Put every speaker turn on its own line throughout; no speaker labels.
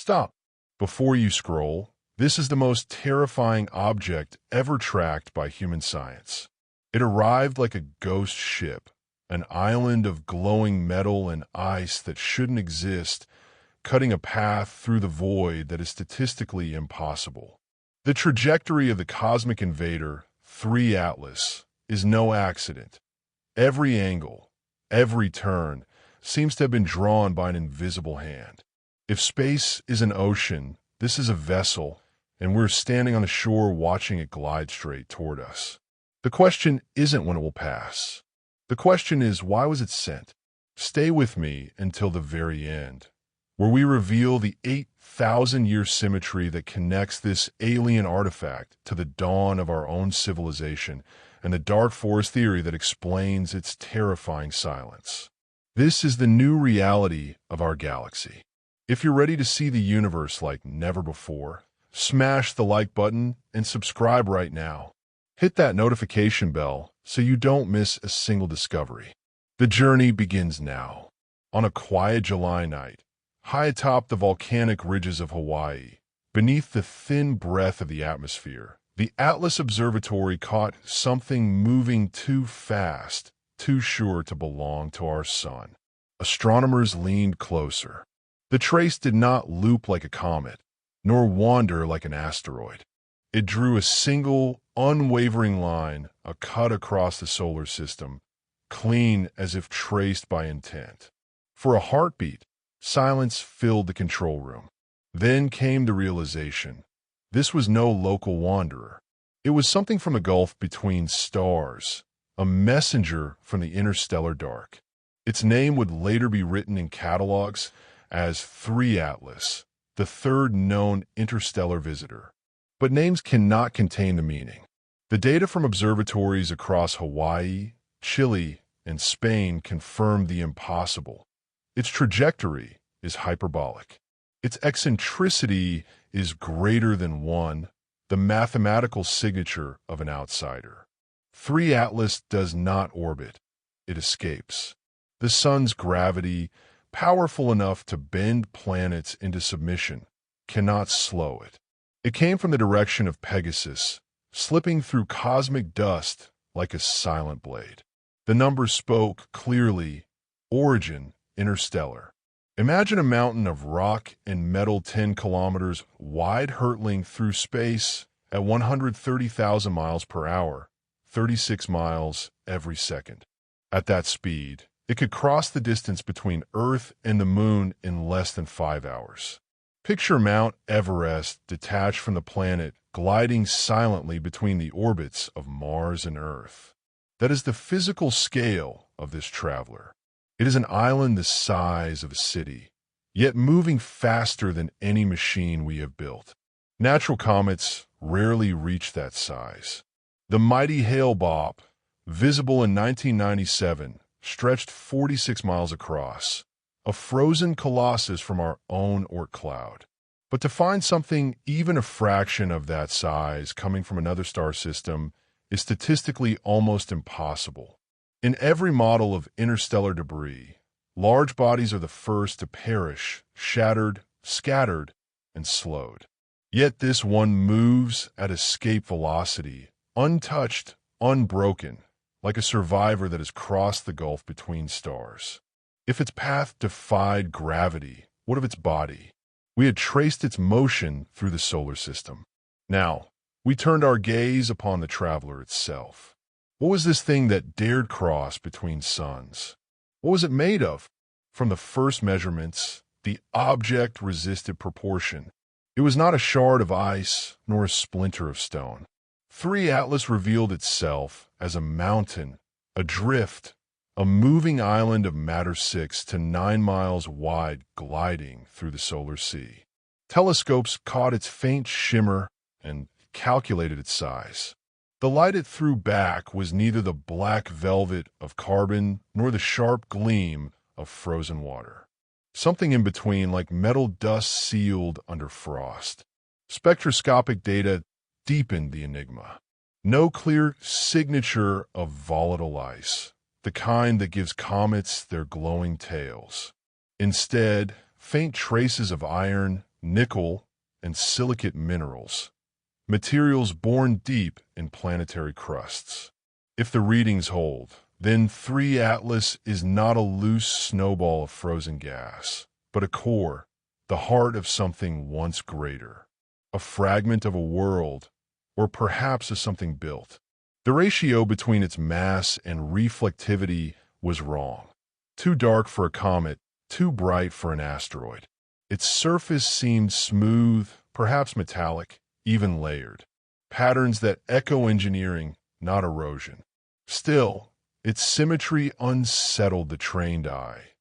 Stop. Before you scroll, this is the most terrifying object ever tracked by human science. It arrived like a ghost ship, an island of glowing metal and ice that shouldn't exist, cutting a path through the void that is statistically impossible. The trajectory of the cosmic invader, 3 Atlas, is no accident. Every angle, every turn, seems to have been drawn by an invisible hand. If space is an ocean, this is a vessel, and we're standing on the shore watching it glide straight toward us. The question isn't when it will pass. The question is, why was it sent? Stay with me until the very end, where we reveal the 8,000-year symmetry that connects this alien artifact to the dawn of our own civilization and the dark force theory that explains its terrifying silence. This is the new reality of our galaxy. If you're ready to see the universe like never before, smash the like button and subscribe right now. Hit that notification bell so you don't miss a single discovery. The journey begins now. On a quiet July night, high atop the volcanic ridges of Hawaii, beneath the thin breath of the atmosphere, the Atlas Observatory caught something moving too fast, too sure to belong to our sun. Astronomers leaned closer. The trace did not loop like a comet, nor wander like an asteroid. It drew a single, unwavering line, a cut across the solar system, clean as if traced by intent. For a heartbeat, silence filled the control room. Then came the realization. This was no local wanderer. It was something from a gulf between stars, a messenger from the interstellar dark. Its name would later be written in catalogs as 3 Atlas, the third known interstellar visitor. But names cannot contain the meaning. The data from observatories across Hawaii, Chile, and Spain confirmed the impossible. Its trajectory is hyperbolic. Its eccentricity is greater than 1, the mathematical signature of an outsider. 3 Atlas does not orbit. It escapes. The sun's gravity, powerful enough to bend planets into submission, cannot slow it. It came from the direction of Pegasus, slipping through cosmic dust like a silent blade. The numbers spoke clearly. Origin, interstellar. Imagine a mountain of rock and metal 10 kilometers wide hurtling through space at 130,000 miles per hour, 36 miles every second. At that speed, it could cross the distance between Earth and the Moon in less than 5 hours. Picture Mount Everest detached from the planet, gliding silently between the orbits of Mars and Earth. That is the physical scale of this traveler. It is an island the size of a city, yet moving faster than any machine we have built. Natural comets rarely reach that size. The mighty Hale-Bopp, visible in 1997, stretched 46 miles across, a frozen colossus from our own Oort cloud. But to find something even a fraction of that size coming from another star system is statistically almost impossible. In every model of interstellar debris, large bodies are the first to perish, shattered, scattered, and slowed. Yet this one moves at escape velocity, untouched, unbroken, like a survivor that has crossed the gulf between stars. If its path defied gravity, what of its body? We had traced its motion through the solar system. Now, we turned our gaze upon the traveler itself. What was this thing that dared cross between suns? What was it made of? From the first measurements, the object resisted proportion. It was not a shard of ice, nor a splinter of stone. 3 Atlas revealed itself as a mountain, a drift, a moving island of matter 6 to 9 miles wide gliding through the solar sea. Telescopes caught its faint shimmer and calculated its size. The light it threw back was neither the black velvet of carbon nor the sharp gleam of frozen water. Something in between, like metal dust sealed under frost. Spectroscopic data deepened the enigma. No clear signature of volatile ice, the kind that gives comets their glowing tails. Instead, faint traces of iron, nickel, and silicate minerals, materials born deep in planetary crusts. If the readings hold, then 3 Atlas is not a loose snowball of frozen gas, but a core, the heart of something once greater, a fragment of a world, or perhaps of something built. The ratio between its mass and reflectivity was wrong. Too dark for a comet, too bright for an asteroid. Its surface seemed smooth, perhaps metallic, even layered. Patterns that echo engineering, not erosion. Still, its symmetry unsettled the trained eye.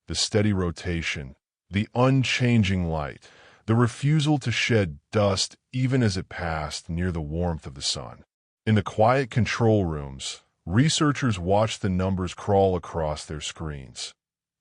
The steady rotation, the unchanging light, the refusal to shed dust even as it passed near the warmth of the sun. In the quiet control rooms, researchers watched the numbers crawl across their screens.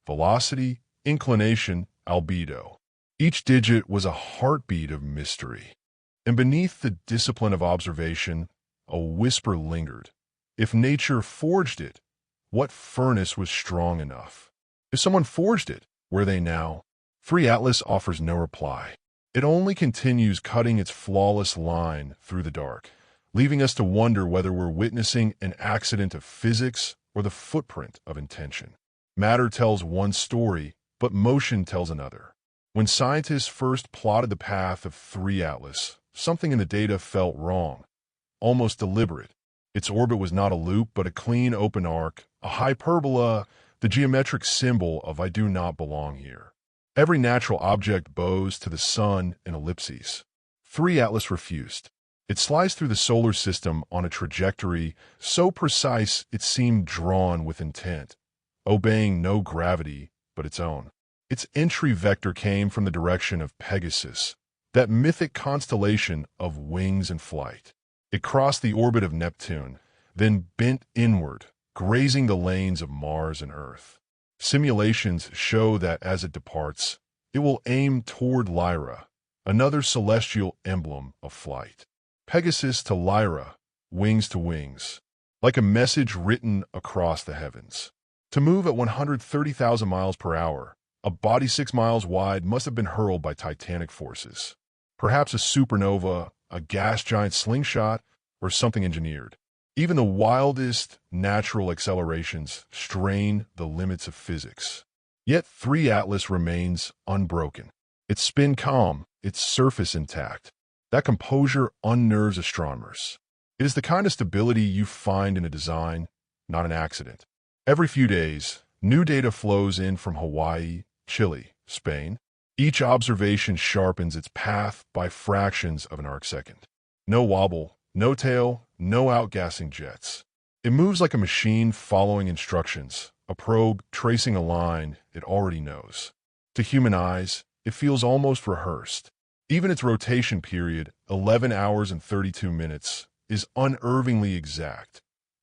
Velocity, inclination, albedo. Each digit was a heartbeat of mystery. And beneath the discipline of observation, a whisper lingered. If nature forged it, what furnace was strong enough? If someone forged it, were they now? 3 Atlas offers no reply. It only continues cutting its flawless line through the dark, leaving us to wonder whether we're witnessing an accident of physics or the footprint of intention. Matter tells one story, but motion tells another. When scientists first plotted the path of 3 Atlas, something in the data felt wrong, almost deliberate. Its orbit was not a loop, but a clean open arc, a hyperbola, the geometric symbol of I do not belong here. Every natural object bows to the sun in ellipses. 3 Atlas refused. It sliced through the solar system on a trajectory so precise it seemed drawn with intent, obeying no gravity but its own. Its entry vector came from the direction of Pegasus, that mythic constellation of wings and flight. It crossed the orbit of Neptune, then bent inward, grazing the lanes of Mars and Earth. Simulations show that as it departs, it will aim toward Lyra, another celestial emblem of flight. Pegasus to Lyra, wings to wings, like a message written across the heavens. To move at 130,000 miles per hour, a body 6 miles wide must have been hurled by titanic forces. Perhaps a supernova, a gas giant slingshot, or something engineered. Even the wildest natural accelerations strain the limits of physics. Yet 3 Atlas remains unbroken. Its spin calm, its surface intact. That composure unnerves astronomers. It is the kind of stability you find in a design, not an accident. Every few days, new data flows in from Hawaii, Chile, Spain. Each observation sharpens its path by fractions of an arcsecond. No wobble, no tail, no outgassing jets. It moves like a machine following instructions, a probe tracing a line it already knows. To human eyes, it feels almost rehearsed. Even its rotation period, 11 hours and 32 minutes, is unnervingly exact.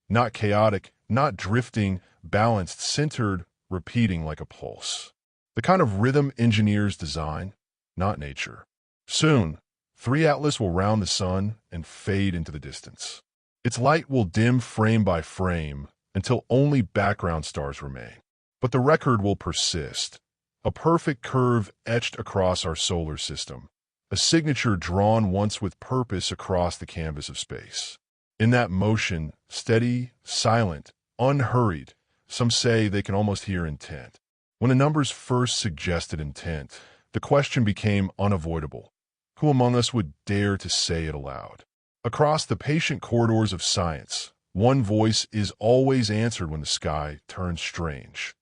Not chaotic, not drifting, balanced, centered, repeating like a pulse. The kind of rhythm engineers design, not nature. Soon, 3 Atlas will round the sun and fade into the distance. Its light will dim frame by frame until only background stars remain. But the record will persist. A perfect curve etched across our solar system. A signature drawn once with purpose across the canvas of space. In that motion, steady, silent, unhurried, some say they can almost hear intent. When the numbers first suggested intent, the question became unavoidable. Who among us would dare to say it aloud? Across the patient corridors of science, one voice is always answered when the sky turns strange.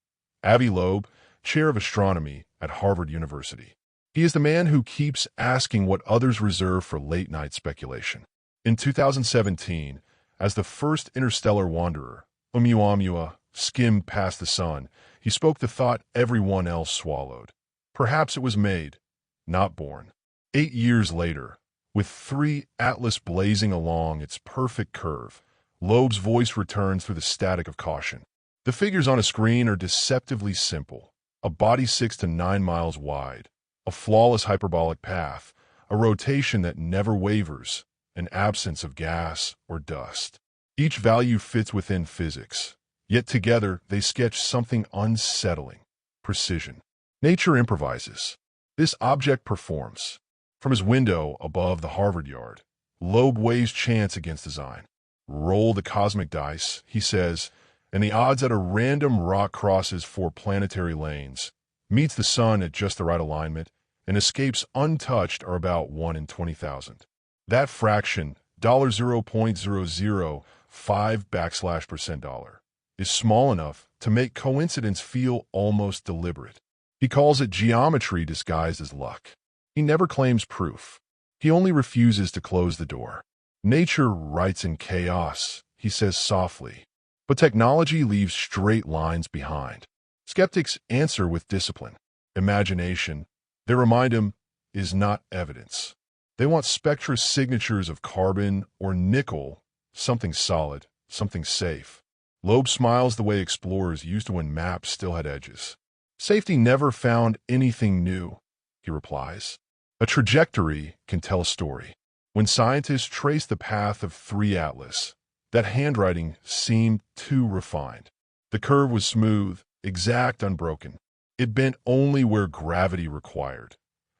Avi Loeb, chair of astronomy at Harvard University. He is the man who keeps asking what others reserve for late-night speculation. In 2017, as the first interstellar wanderer, Oumuamua skimmed past the sun, he spoke the thought everyone else swallowed. Perhaps it was made, not born. 8 years later, with 3 Atlas blazing along its perfect curve, Loeb's voice returns through the static of caution. The figures on a screen are deceptively simple. A body 6 to 9 miles wide, a flawless hyperbolic path, a rotation that never wavers, an absence of gas or dust. Each value fits within physics, yet together they sketch something unsettling. Precision. Nature improvises. This object performs. From his window above the Harvard yard, Loeb weighs chance against design. Roll the cosmic dice, he says, and the odds that a random rock crosses four planetary lanes, meets the sun at just the right alignment, and escapes untouched are about 1 in 20,000. That fraction, $0.005 is small enough to make coincidence feel almost deliberate. He calls it geometry disguised as luck. He never claims proof. He only refuses to close the door. Nature writes in chaos, he says softly, but technology leaves straight lines behind. Skeptics answer with discipline. Imagination, they remind him, is not evidence. They want spectra signatures of carbon or nickel, something solid, something safe. Loeb smiles the way explorers used to when maps still had edges. Safety never found anything new, he replies. A trajectory can tell a story. When scientists traced the path of 3 Atlas, that handwriting seemed too refined. The curve was smooth, exact, unbroken. It bent only where gravity required,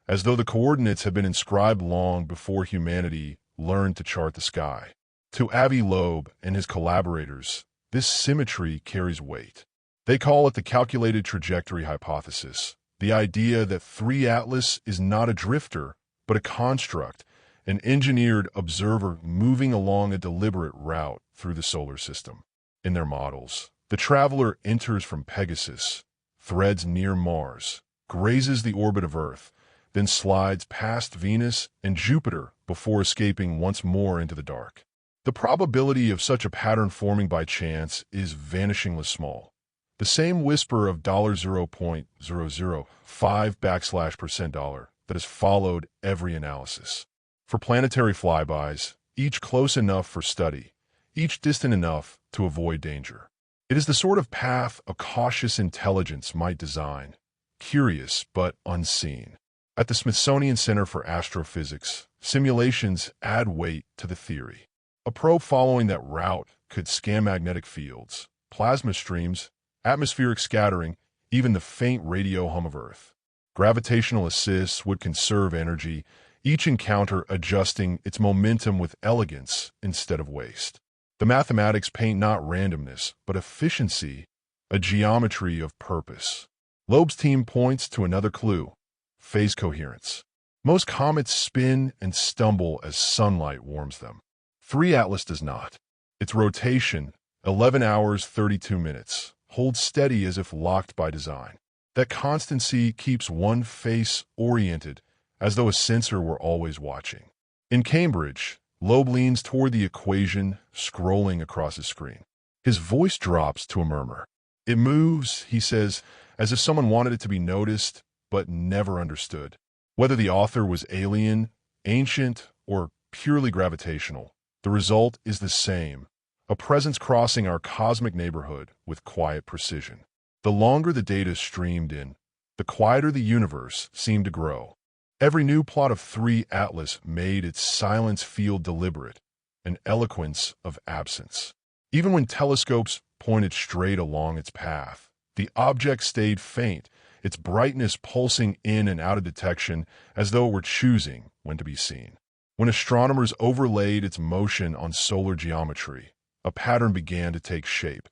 as though the coordinates had been inscribed long before humanity learned to chart the sky. To Avi Loeb and his collaborators, this symmetry carries weight. They call it the calculated trajectory hypothesis, the idea that 3 Atlas is not a drifter, but a construct, an engineered observer moving along a deliberate route through the solar system. In their models, the traveler enters from Pegasus, threads near Mars, grazes the orbit of Earth, then slides past Venus and Jupiter before escaping once more into the dark. The probability of such a pattern forming by chance is vanishingly small. The same whisper of $0.005% that has followed every analysis. For planetary flybys, each close enough for study, each distant enough to avoid danger. It is the sort of path a cautious intelligence might design, curious but unseen. At the Smithsonian Center for Astrophysics, simulations add weight to the theory. A probe following that route could scan magnetic fields, plasma streams, atmospheric scattering, even the faint radio hum of Earth. Gravitational assists would conserve energy, each encounter adjusting its momentum with elegance instead of waste. The mathematics paint not randomness, but efficiency, a geometry of purpose. Loeb's team points to another clue: phase coherence. Most comets spin and stumble as sunlight warms them. 3 Atlas does not. Its rotation, 11 hours 32 minutes, holds steady as if locked by design. That constancy keeps one face oriented, as though a sensor were always watching. In Cambridge, Loeb leans toward the equation, scrolling across his screen. His voice drops to a murmur. It moves, he says, as if someone wanted it to be noticed, but never understood. Whether the author was alien, ancient, or purely gravitational, the result is the same: a presence crossing our cosmic neighborhood with quiet precision. The longer the data streamed in, the quieter the universe seemed to grow. Every new plot of 3 Atlas made its silence feel deliberate, an eloquence of absence. Even when telescopes pointed straight along its path, the object stayed faint, its brightness pulsing in and out of detection as though it were choosing when to be seen. When astronomers overlaid its motion on solar geometry, a pattern began to take shape.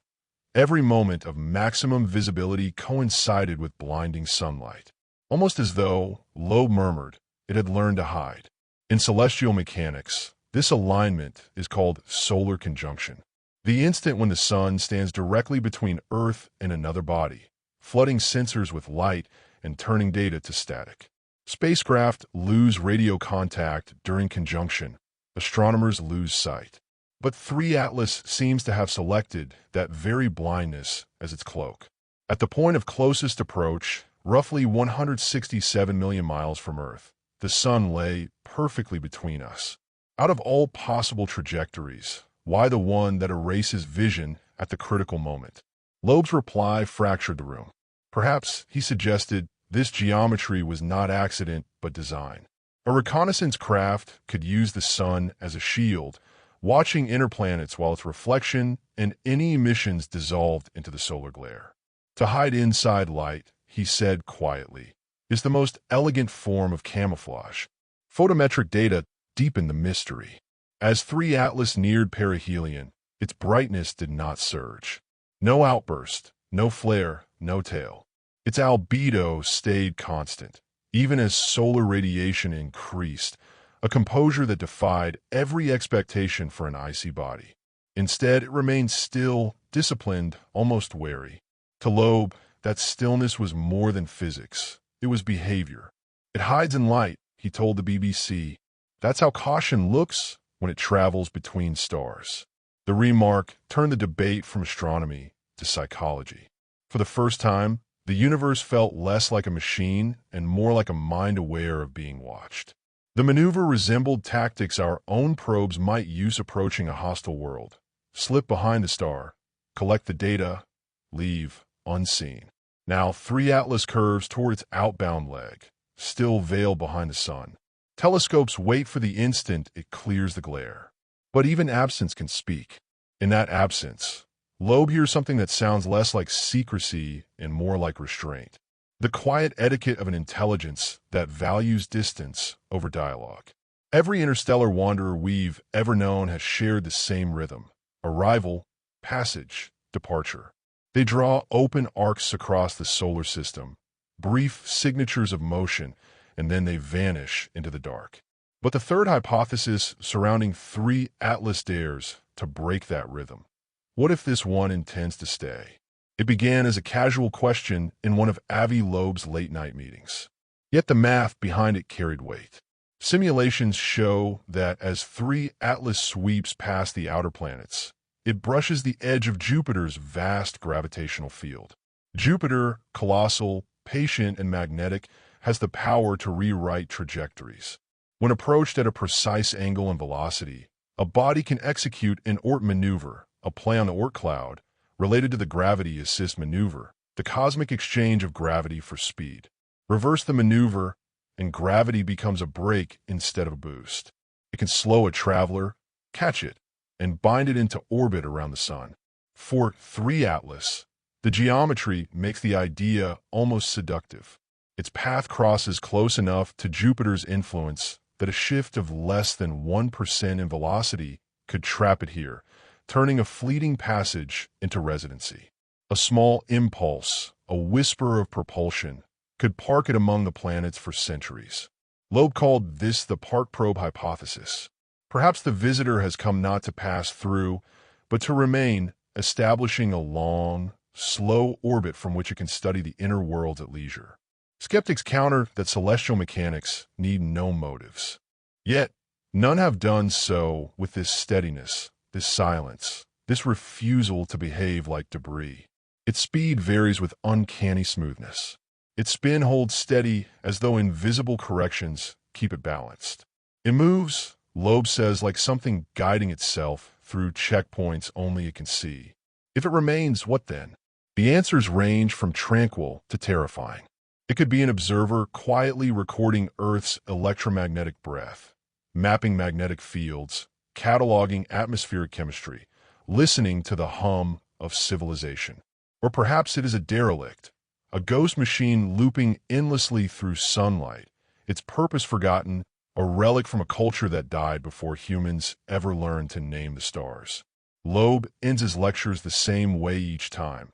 Every moment of maximum visibility coincided with blinding sunlight. Almost as though, Loeb murmured, it had learned to hide. In celestial mechanics, this alignment is called solar conjunction. The instant when the sun stands directly between Earth and another body, flooding sensors with light and turning data to static. Spacecraft lose radio contact during conjunction. Astronomers lose sight. But 3 Atlas seems to have selected that very blindness as its cloak. At the point of closest approach, roughly 167 million miles from Earth, the sun lay perfectly between us. Out of all possible trajectories, why the one that erases vision at the critical moment? Loeb's reply fractured the room. Perhaps, he suggested, this geometry was not accident but design. A reconnaissance craft could use the sun as a shield, watching inner planets while its reflection and any emissions dissolved into the solar glare. To hide inside light, he said quietly, is the most elegant form of camouflage. Photometric data deepened the mystery. As 3 Atlas neared perihelion, its brightness did not surge. No outburst, no flare, no tail. Its albedo stayed constant, even as solar radiation increased, a composure that defied every expectation for an icy body. Instead, it remained still, disciplined, almost wary. To Loeb, that stillness was more than physics. It was behavior. It hides in light, he told the BBC. That's how caution looks when it travels between stars. The remark turned the debate from astronomy to psychology. For the first time, the universe felt less like a machine and more like a mind aware of being watched. The maneuver resembled tactics our own probes might use approaching a hostile world. Slip behind the star, collect the data, leave unseen. Now 3 Atlas curves toward its outbound leg, still veiled behind the sun. Telescopes wait for the instant it clears the glare. But even absence can speak. In that absence, Loeb hears something that sounds less like secrecy and more like restraint. The quiet etiquette of an intelligence that values distance over dialogue. Every interstellar wanderer we've ever known has shared the same rhythm: arrival, passage, departure. They draw open arcs across the solar system, brief signatures of motion, and then they vanish into the dark. But the third hypothesis surrounding 3 Atlas dares to break that rhythm. What if this one intends to stay? It began as a casual question in one of Avi Loeb's late-night meetings. Yet the math behind it carried weight. Simulations show that as 3 Atlas sweeps past the outer planets, it brushes the edge of Jupiter's vast gravitational field. Jupiter, colossal, patient, and magnetic, has the power to rewrite trajectories. When approached at a precise angle and velocity, a body can execute an Oort maneuver, a play on the Oort cloud, related to the gravity assist maneuver, the cosmic exchange of gravity for speed. Reverse the maneuver, and gravity becomes a brake instead of a boost. It can slow a traveler, catch it, and bind it into orbit around the sun. For 3 Atlas, the geometry makes the idea almost seductive. Its path crosses close enough to Jupiter's influence that a shift of less than 1% in velocity could trap it here, turning a fleeting passage into residency. A small impulse, a whisper of propulsion, could park it among the planets for centuries. Loeb called this the Park Probe hypothesis. Perhaps the visitor has come not to pass through, but to remain, establishing a long, slow orbit from which it can study the inner worlds at leisure. Skeptics counter that celestial mechanics need no motives. Yet, none have done so with this steadiness, this silence, this refusal to behave like debris. Its speed varies with uncanny smoothness. Its spin holds steady as though invisible corrections keep it balanced. It moves, Loeb says, like something guiding itself through checkpoints only it can see. If it remains, what then? The answers range from tranquil to terrifying. It could be an observer quietly recording Earth's electromagnetic breath, mapping magnetic fields, cataloging atmospheric chemistry, listening to the hum of civilization. Or perhaps it is a derelict, a ghost machine looping endlessly through sunlight, its purpose forgotten, a relic from a culture that died before humans ever learned to name the stars. Loeb ends his lectures the same way each time,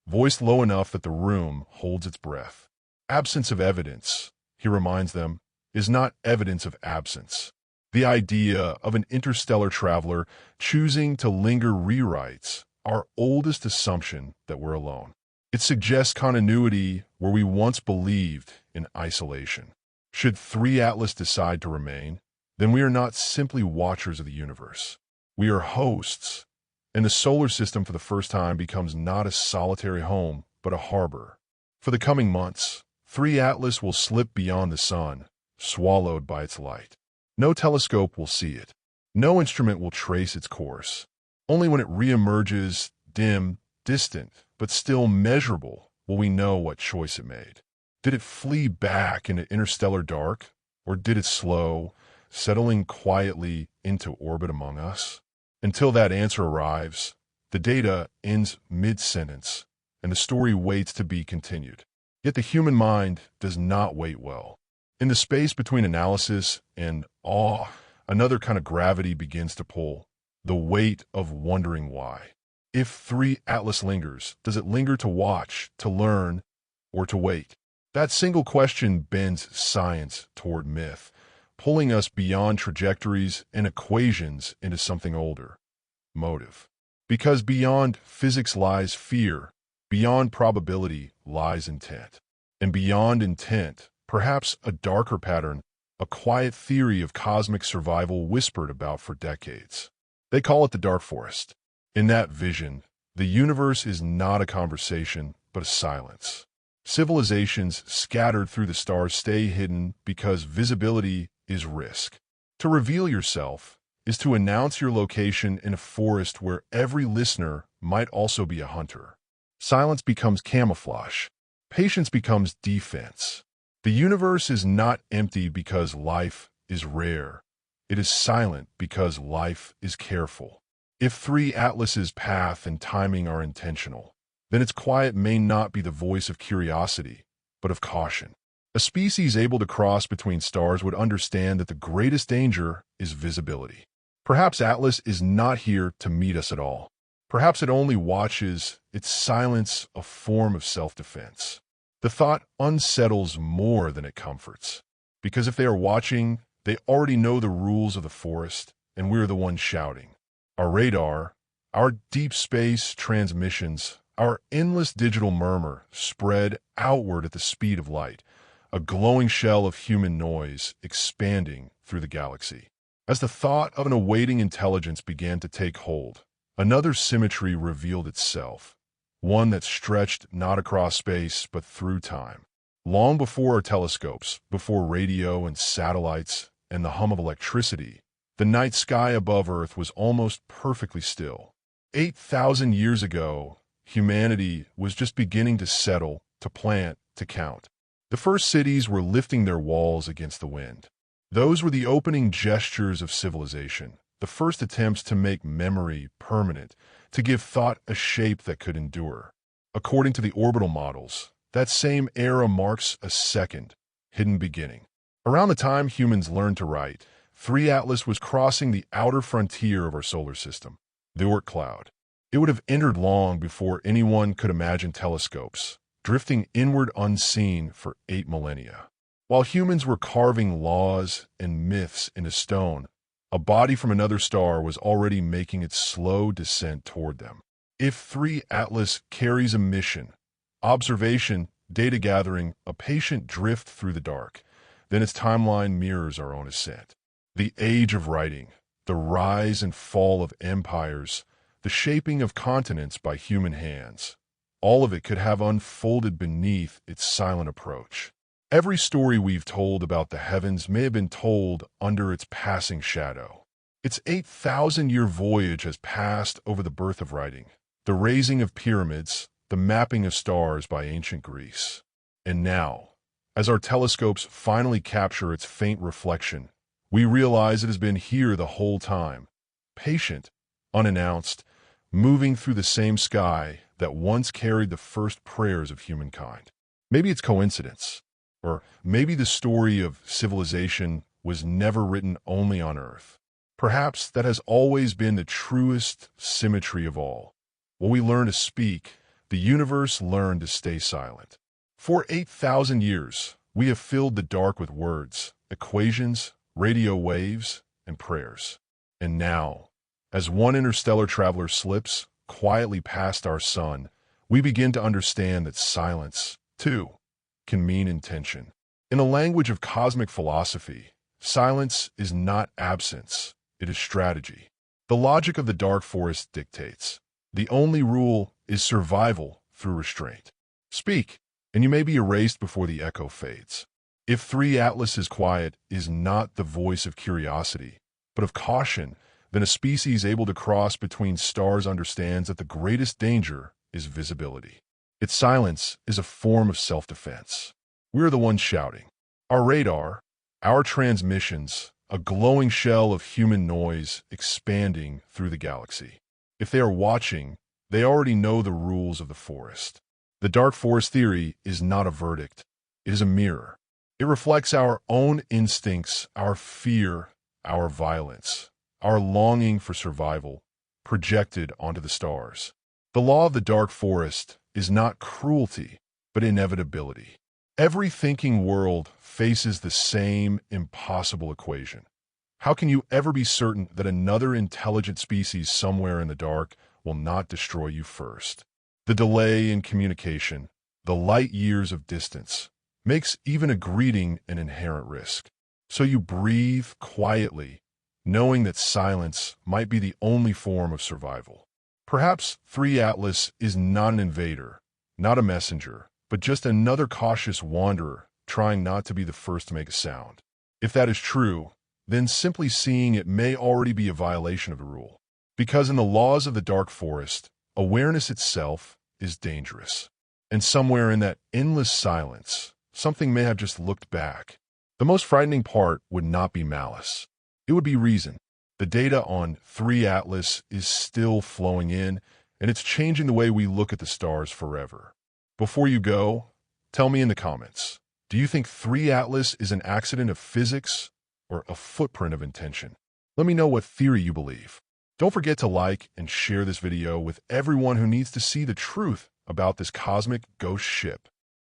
voiced low enough that the room holds its breath. Absence of evidence, he reminds them, is not evidence of absence. The idea of an interstellar traveler choosing to linger rewrites our oldest assumption that we're alone. It suggests continuity where we once believed in isolation. Should 3 Atlas decide to remain, then we are not simply watchers of the universe. We are hosts, and the solar system for the first time becomes not a solitary home, but a harbor. For the coming months, 3 Atlas will slip beyond the sun, swallowed by its light. No telescope will see it. No instrument will trace its course. Only when it reemerges, dim, distant, but still measurable, will we know what choice it made. Did it flee back into interstellar dark, or did it slow, settling quietly into orbit among us? Until that answer arrives, the data ends mid-sentence, and the story waits to be continued. Yet the human mind does not wait well. In the space between analysis and awe, another kind of gravity begins to pull, the weight of wondering why. If 3 Atlas lingers, does it linger to watch, to learn, or to wait? That single question bends science toward myth, pulling us beyond trajectories and equations into something older: motive. Because beyond physics lies fear, beyond probability lies intent. And beyond intent, perhaps a darker pattern, a quiet theory of cosmic survival whispered about for decades. They call it the dark forest. In that vision, the universe is not a conversation, but a silence. Civilizations scattered through the stars stay hidden because visibility is risk. To reveal yourself is to announce your location in a forest where every listener might also be a hunter. Silence becomes camouflage. Patience becomes defense. The universe is not empty because life is rare. It is silent because life is careful. If 3 Atlas's path and timing are intentional, then its quiet may not be the voice of curiosity, but of caution. A species able to cross between stars would understand that the greatest danger is visibility. Perhaps Atlas is not here to meet us at all. Perhaps it only watches, its silence a form of self-defense. The thought unsettles more than it comforts, because if they are watching, they already know the rules of the forest, and we're the ones shouting. Our radar, our deep space transmissions, our endless digital murmur spread outward at the speed of light, a glowing shell of human noise expanding through the galaxy. As the thought of an awaiting intelligence began to take hold, another symmetry revealed itself, one that stretched not across space but through time. Long before our telescopes, before radio and satellites and the hum of electricity, the night sky above Earth was almost perfectly still. 8,000 years ago, humanity was just beginning to settle, to plant, to count. The first cities were lifting their walls against the wind. Those were the opening gestures of civilization, the first attempts to make memory permanent, to give thought a shape that could endure. According to the orbital models, that same era marks a second, hidden beginning. Around the time humans learned to write, 3 Atlas was crossing the outer frontier of our solar system, the Oort cloud. It would have entered long before anyone could imagine telescopes, drifting inward unseen for 8 millennia. While humans were carving laws and myths into stone, a body from another star was already making its slow descent toward them. If 3 Atlas carries a mission, observation, data gathering, a patient drift through the dark, then its timeline mirrors our own ascent. The age of writing, the rise and fall of empires, the shaping of continents by human hands, all of it could have unfolded beneath its silent approach. Every story we've told about the heavens may have been told under its passing shadow. Its 8,000-year voyage has passed over the birth of writing, the raising of pyramids, the mapping of stars by ancient Greece. And now, as our telescopes finally capture its faint reflection, we realize it has been here the whole time, patient, unannounced, moving through the same sky that once carried the first prayers of humankind. Maybe it's coincidence, or maybe the story of civilization was never written only on Earth. Perhaps that has always been the truest symmetry of all. When we learn to speak, the universe learned to stay silent. For 8,000 years, we have filled the dark with words, equations, radio waves, and prayers. And now, as one interstellar traveler slips quietly past our sun, we begin to understand that silence, too, can mean intention. In the language of cosmic philosophy, silence is not absence, it is strategy. The logic of the dark forest dictates, the only rule is survival through restraint. Speak, and you may be erased before the echo fades. If 3 Atlas's quiet is not the voice of curiosity, but of caution, then a species able to cross between stars understands that the greatest danger is visibility. Its silence is a form of self-defense. We're the ones shouting. Our radar, our transmissions, a glowing shell of human noise expanding through the galaxy. If they are watching, they already know the rules of the forest. The dark forest theory is not a verdict. It is a mirror. It reflects our own instincts, our fear, our violence, our longing for survival, projected onto the stars. The law of the dark forest is not cruelty, but inevitability. Every thinking world faces the same impossible equation. How can you ever be certain that another intelligent species somewhere in the dark will not destroy you first? The delay in communication, the light years of distance, makes even a greeting an inherent risk. So you breathe quietly, knowing that silence might be the only form of survival. Perhaps 3 Atlas is not an invader, not a messenger, but just another cautious wanderer trying not to be the first to make a sound. If that is true, then simply seeing it may already be a violation of the rule. Because in the laws of the dark forest, awareness itself is dangerous. And somewhere in that endless silence, something may have just looked back. The most frightening part would not be malice. It would be reason. The data on 3 Atlas is still flowing in, and it's changing the way we look at the stars forever. Before you go, tell me in the comments, do you think 3 Atlas is an accident of physics or a footprint of intention? Let me know what theory you believe. Don't forget to like and share this video with everyone who needs to see the truth about this cosmic ghost ship.